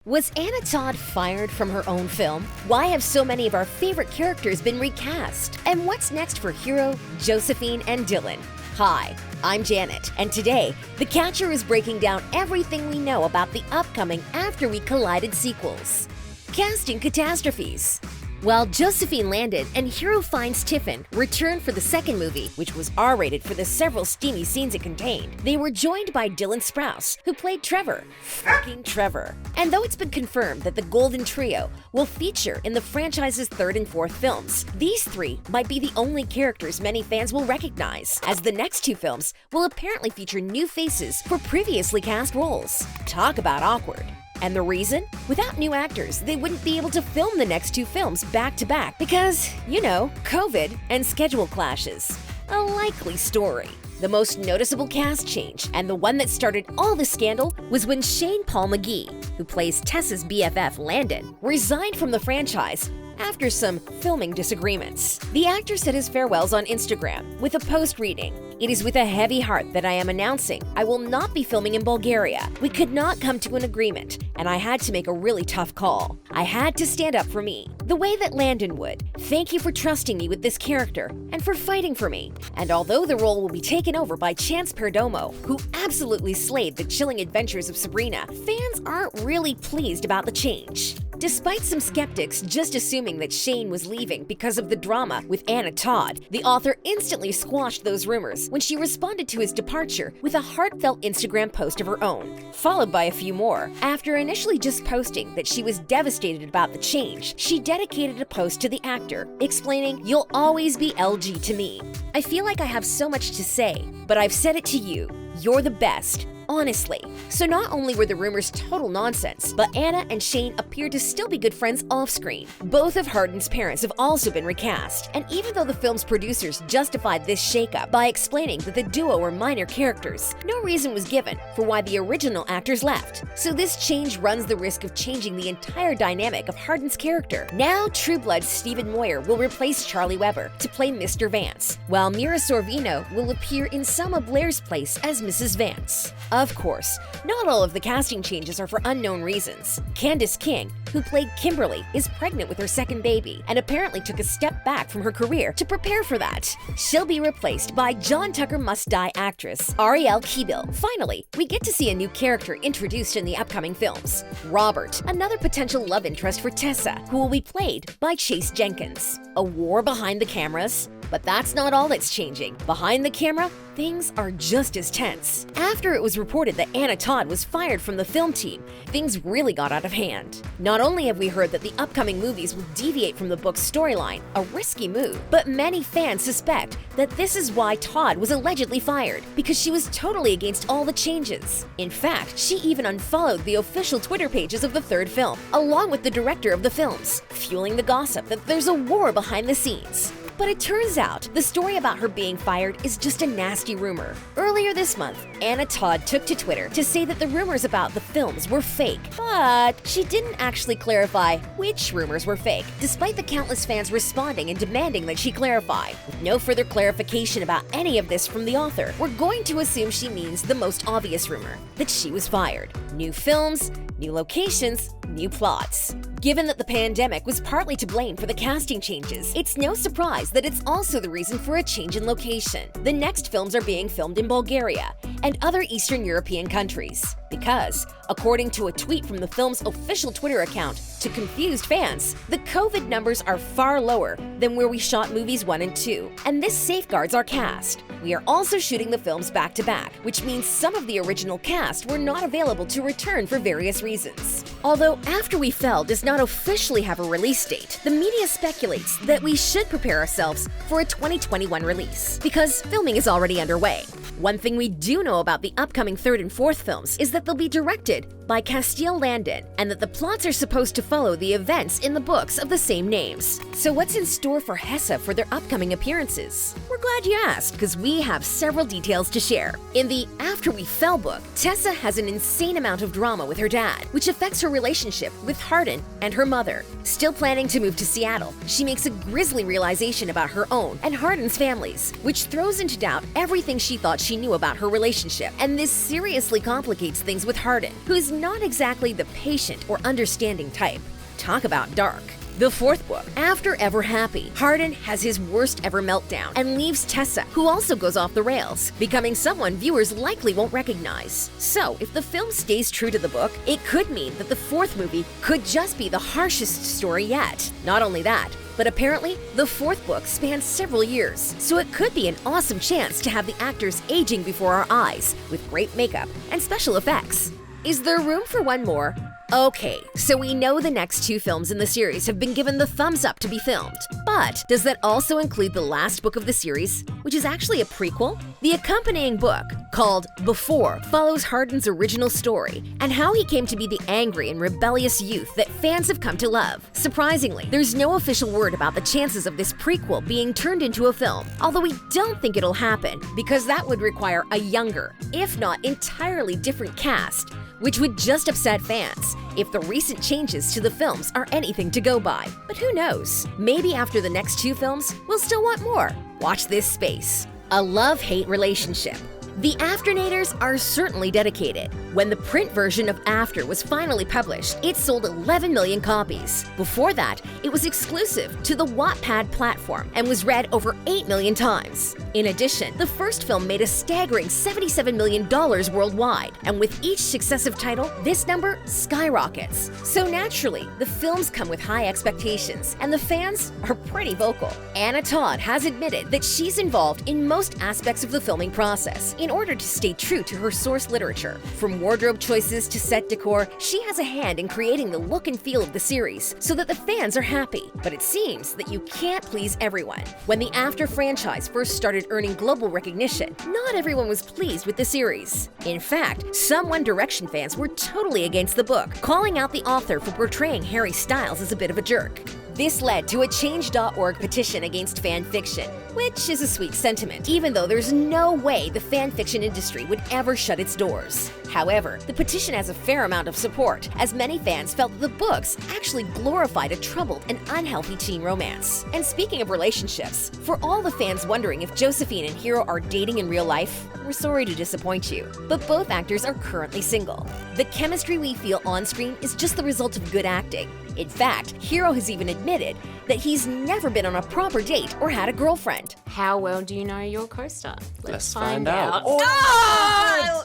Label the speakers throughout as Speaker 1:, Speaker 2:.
Speaker 1: Was Anna Todd fired from her own film? Why have so many of our favorite characters been recast? And what's next for Hero, Josephine, and Dylan? Hi, I'm Janet, and today, The Catcher is breaking down everything we know about the upcoming After We Collided sequels. Casting catastrophes. While Josephine Langford and Hero Fiennes Tiffin returned for the second movie, which was R-rated for the several steamy scenes it contained, they were joined by Dylan Sprouse, who played Trevor. Fucking Trevor. And though it's been confirmed that the Golden Trio will feature in the franchise's third and fourth films, these three might be the only characters many fans will recognize, as the next two films will apparently feature new faces for previously cast roles. Talk about awkward. And the reason? Without new actors, they wouldn't be able to film the next two films back to back because, you know, COVID and schedule clashes. A likely story. The most noticeable cast change, and the one that started all the scandal, was when Shane Paul McGee, who plays Tessa's BFF Landon, resigned from the franchise after some filming disagreements. The actor said his farewells on Instagram with a post reading, "It is with a heavy heart that I am announcing I will not be filming in Bulgaria. We could not come to an agreement, and I had to make a really tough call. I had to stand up for me, the way that Landon would. Thank you for trusting me with this character and for fighting for me." And although the role will be taken over by Chance Perdomo, who absolutely slayed the chilling adventures of Sabrina, fans aren't really pleased about the change. Despite some skeptics just assuming that Shane was leaving because of the drama with Anna Todd, the author instantly squashed those rumors when she responded to his departure with a heartfelt Instagram post of her own, followed by a few more. After initially just posting that she was devastated about the change, she dedicated a post to the actor, explaining, "You'll always be LG to me. I feel like I have so much to say, but I've said it to you. You're the best. Honestly." So not only were the rumors total nonsense, but Anna and Shane appeared to still be good friends off-screen. Both of Hardin's parents have also been recast, and even though the film's producers justified this shakeup by explaining that the duo were minor characters, no reason was given for why the original actors left. So this change runs the risk of changing the entire dynamic of Hardin's character. Now, True Blood's Stephen Moyer will replace Charlie Weber to play Mr. Vance, while Mira Sorvino will appear in Selma Blair's place as Mrs. Vance. Of course, not all of the casting changes are for unknown reasons. Candace King, who played Kimberly, is pregnant with her second baby and apparently took a step back from her career to prepare for that. She'll be replaced by John Tucker Must Die actress Ariel Keeble. Finally, we get to see a new character introduced in the upcoming films. Robert, another potential love interest for Tessa, who will be played by Chase Jenkins. A war behind the cameras? But that's not all that's changing. Behind the camera, things are just as tense. After it was reported that Anna Todd was fired from the film team, things really got out of hand. Not only have we heard that the upcoming movies will deviate from the book's storyline, a risky move, but many fans suspect that this is why Todd was allegedly fired, because she was totally against all the changes. In fact, she even unfollowed the official Twitter pages of the third film, along with the director of the films, fueling the gossip that there's a war behind the scenes. But it turns out the story about her being fired is just a nasty rumor. Earlier this month, Anna Todd took to Twitter to say that the rumors about the films were fake, but she didn't actually clarify which rumors were fake, despite the countless fans responding and demanding that she clarify. With no further clarification about any of this from the author, we're going to assume she means the most obvious rumor, that she was fired. New films, new locations, new plots. Given that the pandemic was partly to blame for the casting changes, it's no surprise that it's also the reason for a change in location. The next films are being filmed in Bulgaria and other Eastern European countries. Because, according to a tweet from the film's official Twitter account, to confused fans, the COVID numbers are far lower than where we shot movies 1 and 2, and this safeguards our cast. We are also shooting the films back to back, which means some of the original cast were not available to return for various reasons. Although After We Fell does not officially have a release date, the media speculates that we should prepare ourselves for a 2021 release, because filming is already underway. One thing we do know about the upcoming third and fourth films is that they'll be directed by Castile Landon, and that the plots are supposed to follow the events in the books of the same names. So what's in store for Hessa for their upcoming appearances? We're glad you asked, because we have several details to share. In the After We Fell book, Tessa has an insane amount of drama with her dad, which affects her relationship with Hardin and her mother. Still planning to move to Seattle, she makes a grisly realization about her own and Hardin's families, which throws into doubt everything she thought she knew about her relationship. And this seriously complicates things with Hardin, who is not exactly the patient or understanding type. Talk about dark. The fourth book, After Ever Happy, Hardin has his worst ever meltdown and leaves Tessa, who also goes off the rails, becoming someone viewers likely won't recognize. So, if the film stays true to the book, it could mean that the fourth movie could just be the harshest story yet. Not only that, but apparently, the fourth book spans several years, so it could be an awesome chance to have the actors aging before our eyes, with great makeup and special effects. Is there room for one more? Okay, so we know the next two films in the series have been given the thumbs up to be filmed. But does that also include the last book of the series, which is actually a prequel? The accompanying book, called Before, follows Hardin's original story and how he came to be the angry and rebellious youth that fans have come to love. Surprisingly, there's no official word about the chances of this prequel being turned into a film, although we don't think it'll happen because that would require a younger, if not entirely different cast, which would just upset fans if the recent changes to the films are anything to go by. But who knows? Maybe after the next two films, we'll still want more. Watch this space. A love-hate relationship. The Afternators are certainly dedicated. When the print version of After was finally published, it sold 11 million copies. Before that, it was exclusive to the Wattpad platform and was read over 8 million times. In addition, the first film made a staggering $77 million worldwide, and with each successive title, this number skyrockets. So naturally, the films come with high expectations, and the fans are pretty vocal. Anna Todd has admitted that she's involved in most aspects of the filming process in order to stay true to her source literature. From wardrobe choices to set decor, she has a hand in creating the look and feel of the series so that the fans are happy. But it seems that you can't please everyone. When the After franchise first started earning global recognition, not everyone was pleased with the series. In fact, some One Direction fans were totally against the book, calling out the author for portraying Harry Styles as a bit of a jerk. This led to a Change.org petition against fan fiction, which is a sweet sentiment, even though there's no way the fan fiction industry would ever shut its doors. However, the petition has a fair amount of support, as many fans felt that the books actually glorified a troubled and unhealthy teen romance. And speaking of relationships, for all the fans wondering if Josephine and Hero are dating in real life, we're sorry to disappoint you, but both actors are currently single. The chemistry we feel on screen is just the result of good acting. In fact, Hero has even admitted that he's never been on a proper date or had a girlfriend.
Speaker 2: How well do you know your co-star?
Speaker 3: Let's find out.
Speaker 2: Oh!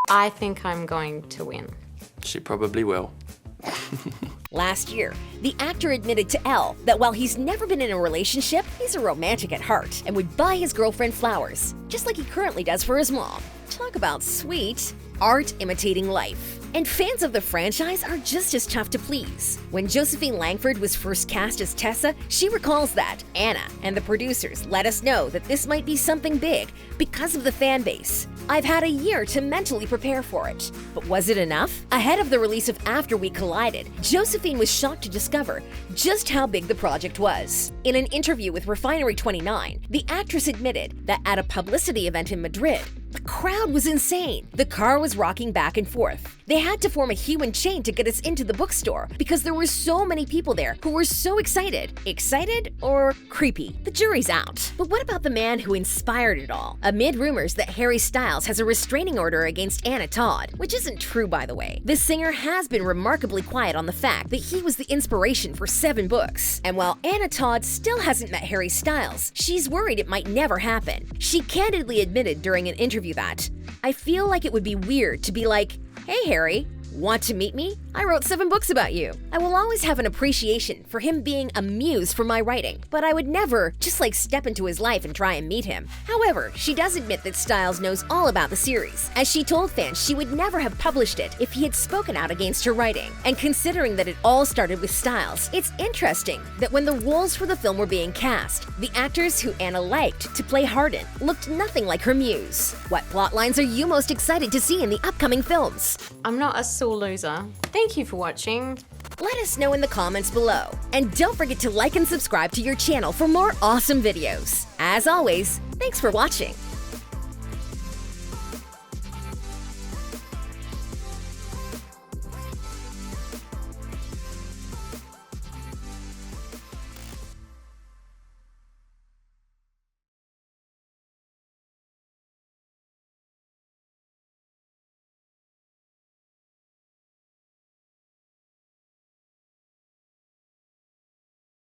Speaker 2: I think I'm going to win.
Speaker 3: She probably will.
Speaker 1: Last year, the actor admitted to Elle that while he's never been in a relationship, he's a romantic at heart and would buy his girlfriend flowers, just like he currently does for his mom. Talk about sweet. Art imitating life. And fans of the franchise are just as tough to please. When Josephine Langford was first cast as Tessa, she recalls that Anna and the producers let us know that this might be something big because of the fan base. I've had a year to mentally prepare for it. But was it enough? Ahead of the release of After We Collided, Josephine was shocked to discover just how big the project was. In an interview with Refinery29, the actress admitted that at a publicity event in Madrid, the crowd was insane. The car was rocking back and forth. They had to form a human chain to get us into the bookstore because there were so many people there who were so excited. Excited or creepy? The jury's out. But what about the man who inspired it all? Amid rumors that Harry Styles has a restraining order against Anna Todd, which isn't true by the way, the singer has been remarkably quiet on the fact that he was the inspiration for 7 books. And while Anna Todd still hasn't met Harry Styles, she's worried it might never happen. She candidly admitted during an interview that, "I feel like it would be weird to be like, hey Harry, want to meet me? I wrote 7 books about you. I will always have an appreciation for him being a muse for my writing, but I would never just step into his life and try and meet him." However, she does admit that Styles knows all about the series, as she told fans she would never have published it if he had spoken out against her writing. And considering that it all started with Styles, it's interesting that when the roles for the film were being cast, the actors who Anna liked to play Hardin looked nothing like her muse. What plotlines are you most excited to see in the upcoming films?
Speaker 2: I'm not a sore loser. Thank you for watching.
Speaker 1: Let us know in the comments below. And don't forget to like and subscribe to your channel for more awesome videos. As always, thanks for watching.